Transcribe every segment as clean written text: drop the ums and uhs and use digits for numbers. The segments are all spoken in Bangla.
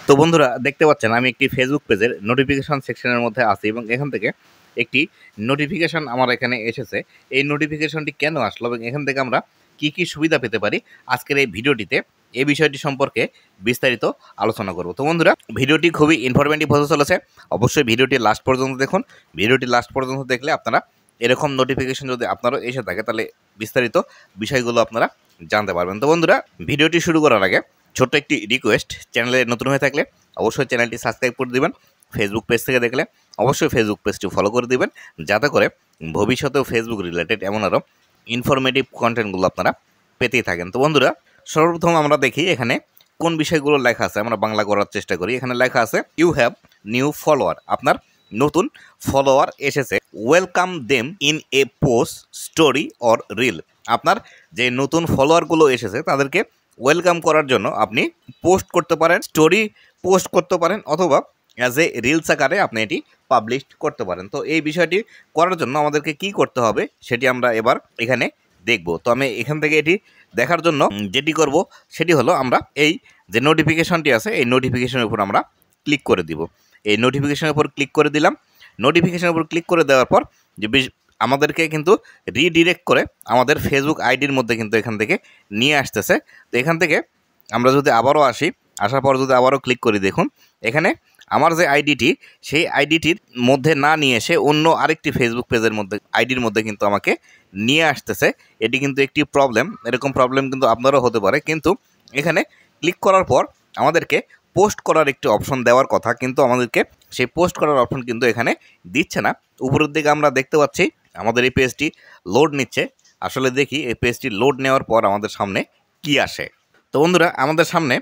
তো বন্ধুরা দেখতে পাচ্ছেন আমি একটি ফেসবুক পেজের নোটিফিকেশন সেকশনের মধ্যে আছি এবং এখান থেকে একটি নোটিফিকেশন আমার এখানে এসেছে। এই নোটিফিকেশনটি কেন আসলো এবং এখান থেকে আমরা কি কি সুবিধা পেতে পারি আজকের এই ভিডিওটিতে এই বিষয়টি সম্পর্কে বিস্তারিত আলোচনা করব। তো বন্ধুরা ভিডিওটি খুবই ইনফরমেটিভ হতে চলেছে, অবশ্যই ভিডিওটি লাস্ট পর্যন্ত দেখুন। ভিডিওটি লাস্ট পর্যন্ত দেখলে আপনারা এরকম নোটিফিকেশন যদি আপনারও এসে থাকে তাহলে বিস্তারিত বিষয়গুলো আপনারা জানতে পারবেন। তো বন্ধুরা ভিডিওটি শুরু করার আগে ছোট্ট একটি রিকোয়েস্ট, চ্যানেলে নতুন হয়ে থাকলে অবশ্যই চ্যানেলটি সাবস্ক্রাইব করে দিবেন। ফেসবুক পেজ থেকে দেখলে অবশ্যই ফেসবুক পেজটি ফলো করে দিবেন, যাতে করে ভবিষ্যতেও ফেসবুক রিলেটেড এমন আরও ইনফরমেটিভ কন্টেন্টগুলো আপনারা পেতেই থাকেন। তো বন্ধুরা সর্বপ্রথম আমরা দেখি এখানে কোন বিষয়গুলো লেখা আছে, আমরা বাংলা করার চেষ্টা করি। এখানে লেখা আছে ইউ হ্যাভ নিউ ফলোয়ার, আপনার নতুন ফলোয়ার এসেছে। Welcome them in a post, story or reel, আপনার যে নতুন ফলোয়ারগুলো এসেছে তাদেরকে ওয়েলকাম করার জন্য আপনি পোস্ট করতে পারেন, স্টোরি পোস্ট করতে পারেন, অথবা অ্যাজ এ রিলস আকারে আপনি এটি পাবলিশ করতে পারেন। তো এই বিষয়টি করার জন্য আমাদেরকে কি করতে হবে সেটি আমরা এবার এখানে দেখব। তো আমি এখান থেকে এটি দেখার জন্য যেটি করব সেটি হলো আমরা এই যে নোটিফিকেশনটি আছে এই নোটিফিকেশনের উপর আমরা ক্লিক করে দিব। এই নোটিফিকেশনের উপর ক্লিক করে দিলাম। নোটিফিকেশনের উপর ক্লিক করে দেওয়ার পর যে আমাদেরকে কিন্তু রিডিরেক্ট করে আমাদের ফেসবুক আইডির মধ্যে কিন্তু এখান থেকে নিয়ে আসতেছে। তো এখান থেকে আমরা যদি আবারও আসার পর যদি আবারও ক্লিক করি, দেখুন এখানে আমার যে আইডিটি সেই আইডিটির মধ্যে না নিয়ে এসে অন্য আরেকটি ফেসবুক পেজের মধ্যে আইডির মধ্যে কিন্তু আমাকে নিয়ে আসতেছে। এটি কিন্তু একটি প্রবলেম, এরকম প্রবলেম কিন্তু আপনারও হতে পারে। কিন্তু এখানে ক্লিক করার পর আমাদেরকে পোস্ট করার একটি অপশন দেওয়ার কথা, কিন্তু আমাদেরকে সেই পোস্ট করার অপশন কিন্তু এখানে দিচ্ছে না। উপরের দিকে আমরা দেখতে পাচ্ছি আমাদের এই পেজটি লোড নিচ্ছে। আসলে দেখি এই পেজটি লোড নেওয়ার পর আমাদের সামনে কি আসে। তো বন্ধুরা আমাদের সামনে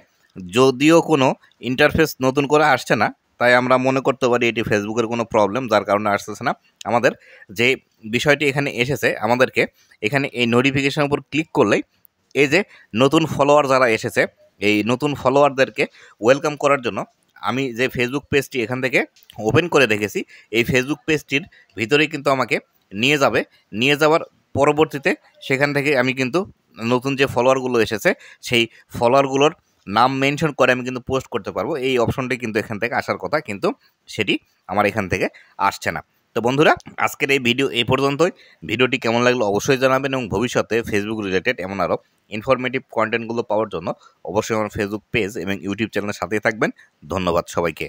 যদিও কোনো ইন্টারফেস নতুন করে আসছে না, তাই আমরা মনে করতে পারি এটি ফেসবুকের কোনো প্রবলেম, যার কারণে আসতেছে না। আমাদের যে বিষয়টি এখানে এসেছে, আমাদেরকে এখানে এই নোটিফিকেশনের উপর ক্লিক করলেই এই যে নতুন ফলোয়ার যারা এসেছে এই নতুন ফলোয়ারদেরকে ওয়েলকাম করার জন্য আমি যে ফেসবুক পেজটি এখান থেকে ওপেন করে রেখেছি, এই ফেসবুক পেজটির ভিতরেই কিন্তু আমাকে নিয়ে যাবে। নিয়ে যাওয়ার পরবর্তীতে সেখান থেকে আমি কিন্তু নতুন যে ফলোয়ারগুলো এসেছে সেই ফলোয়ারগুলোর নাম মেনশন করে আমি কিন্তু পোস্ট করতে পারবো। এই অপশনটি কিন্তু এখান থেকে আসার কথা, কিন্তু সেটি আমার এখান থেকে আসছে না। তো বন্ধুরা আজকের এই ভিডিও এই পর্যন্তই। ভিডিওটি কেমন লাগলো অবশ্যই জানাবেন এবং ভবিষ্যতে ফেসবুক রিলেটেড এমন আরও ইনফরমেটিভ কন্টেন্টগুলো পাওয়ার জন্য অবশ্যই আমার ফেসবুক পেজ এবং ইউটিউব চ্যানেলের সাথেই থাকবেন। ধন্যবাদ সবাইকে।